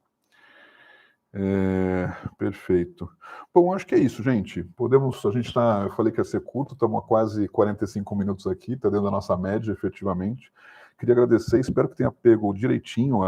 Perfeito. Bom, acho que é isso, gente. Eu falei que ia ser curto, estamos a quase 45 minutos aqui, está dentro da nossa média, efetivamente. Queria agradecer, espero que tenha pego direitinho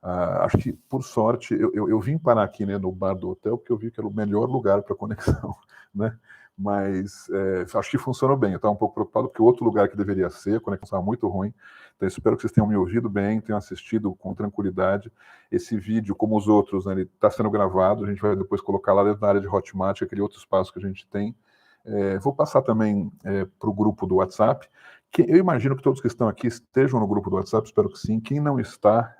acho que, por sorte, eu vim parar aqui, né, no bar do hotel, porque eu vi que era o melhor lugar para conexão, né? Mas acho que funcionou bem. Eu estava um pouco preocupado, porque o outro lugar que deveria ser, a conexão estava muito ruim. Então, espero que vocês tenham me ouvido bem, tenham assistido com tranquilidade. Esse vídeo, como os outros, né, ele está sendo gravado, a gente vai depois colocar lá dentro da área de Hotmart, aquele outro espaço que a gente tem. Vou passar também para o grupo do WhatsApp. Eu imagino que todos que estão aqui estejam no grupo do WhatsApp, espero que sim. Quem não está,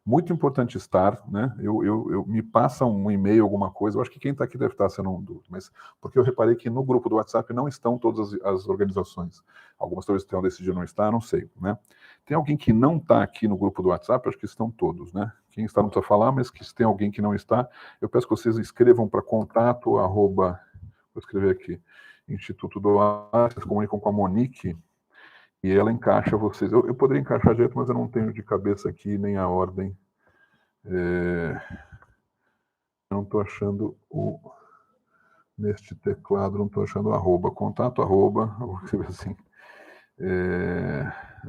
muito importante estar, né? Eu me passa um e-mail, alguma coisa. Eu acho que quem está aqui deve estar sendo um dúvida, mas porque eu reparei que no grupo do WhatsApp não estão todas as organizações. Algumas talvez tenham decidido não estar, não sei, né? Tem alguém que não está aqui no grupo do WhatsApp? Acho que estão todos, né? Quem está não precisa falar, mas que se tem alguém que não está, eu peço que vocês escrevam para contato, vou escrever aqui, Instituto do Ar, vocês comunicam com a Monique, e ela encaixa vocês. Eu poderia encaixar direto, mas eu não tenho de cabeça aqui nem a ordem. Não estou achando neste teclado, não estou achando arroba. Contato arroba, vou escrever assim,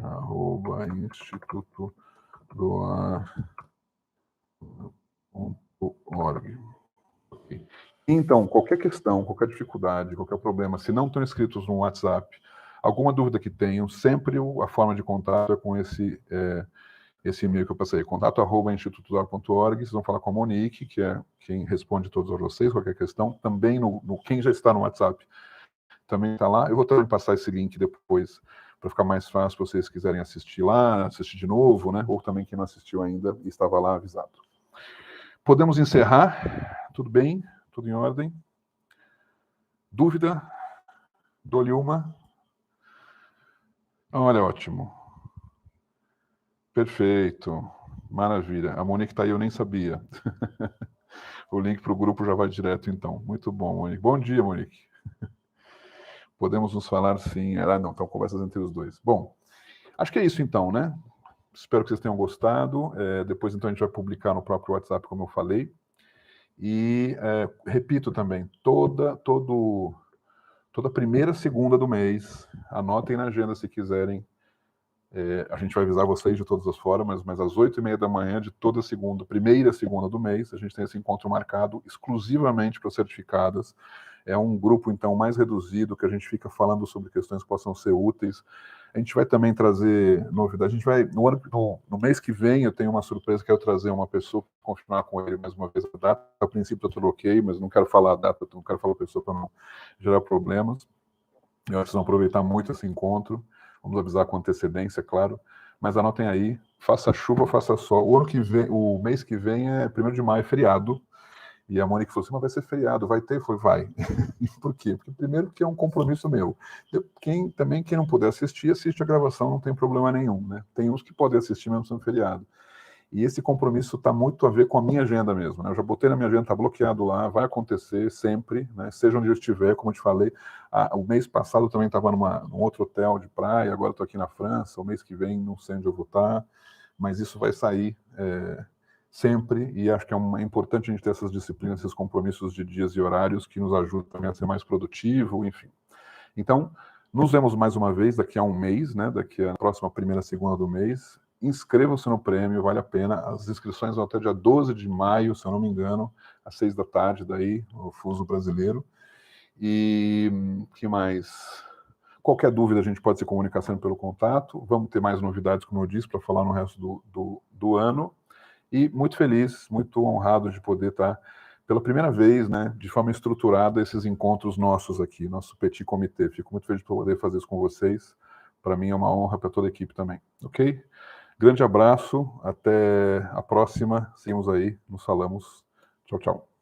arroba instituto do ar.org. Então, qualquer questão, qualquer dificuldade, qualquer problema, se não estão inscritos no WhatsApp, alguma dúvida que tenham, sempre a forma de contato é com esse e-mail que eu passei, contato@institutodoar.org. Vocês vão falar com a Monique, que é quem responde todos a vocês, qualquer questão. Também quem já está no WhatsApp também está lá. Eu vou também passar esse link depois para ficar mais fácil se vocês quiserem assistir lá, assistir de novo, né? Ou também quem não assistiu ainda e estava lá avisado. Podemos encerrar? Tudo bem? Tudo em ordem? Dúvida? Dou-lhe uma? Olha, ótimo. Perfeito. Maravilha. A Monique está aí, eu nem sabia. O link para o grupo já vai direto, então. Muito bom, Monique. Bom dia, Monique. Podemos nos falar, sim. Não, então conversas entre os dois. Bom, acho que é isso, então, né? Espero que vocês tenham gostado. Depois, então, a gente vai publicar no próprio WhatsApp, como eu falei. E repito também, toda primeira segunda do mês, anotem na agenda se quiserem, A gente vai avisar vocês de todas as formas, mas às 8h30 da manhã de toda segunda, primeira segunda do mês, a gente tem esse encontro marcado exclusivamente para certificadas. É um grupo, então, mais reduzido, que a gente fica falando sobre questões que possam ser úteis. A gente vai também trazer novidades. A gente vai, no mês que vem, eu tenho uma surpresa, que é eu trazer uma pessoa para confirmar com ele mais uma vez a data. A princípio está tudo ok, mas não quero falar a data, não quero falar a pessoa para não gerar problemas. Eu acho que vocês vão aproveitar muito esse encontro. Vamos avisar com antecedência, claro. Mas anotem aí, faça chuva, faça sol. O ano que vem, o mês que vem é 1º de maio, feriado. E a Mônica falou assim, mas vai ser feriado, vai ter? Eu falei, vai. Por quê? Porque primeiro que é um compromisso meu. Quem não puder assistir, assiste a gravação, não tem problema nenhum, né? Tem uns que podem assistir mesmo sendo feriado. E esse compromisso está muito a ver com a minha agenda mesmo, né? Eu já botei na minha agenda, está bloqueado lá, vai acontecer sempre, né? Seja onde eu estiver, como eu te falei. O mês passado eu também estava num outro hotel de praia, agora estou aqui na França, o mês que vem não sei onde eu vou estar, mas isso vai sair sempre, e acho que é importante a gente ter essas disciplinas, esses compromissos de dias e horários que nos ajudam também a ser mais produtivo, enfim. Então, nos vemos mais uma vez daqui a um mês, né? Daqui a próxima primeira segunda do mês. Inscrevam-se no prêmio, vale a pena. As inscrições vão até dia 12 de maio, se eu não me engano, às 6 da tarde, daí, no fuso brasileiro. E que mais? Qualquer dúvida a gente pode se comunicar sempre pelo contato. Vamos ter mais novidades, como eu disse, para falar no resto do ano. E muito feliz, muito honrado de poder estar, pela primeira vez, né, de forma estruturada, esses encontros nossos aqui, nosso petit comitê. Fico muito feliz de poder fazer isso com vocês. Para mim é uma honra, para toda a equipe também. Ok? Grande abraço, até a próxima. Seguimos aí, nos falamos. Tchau, tchau.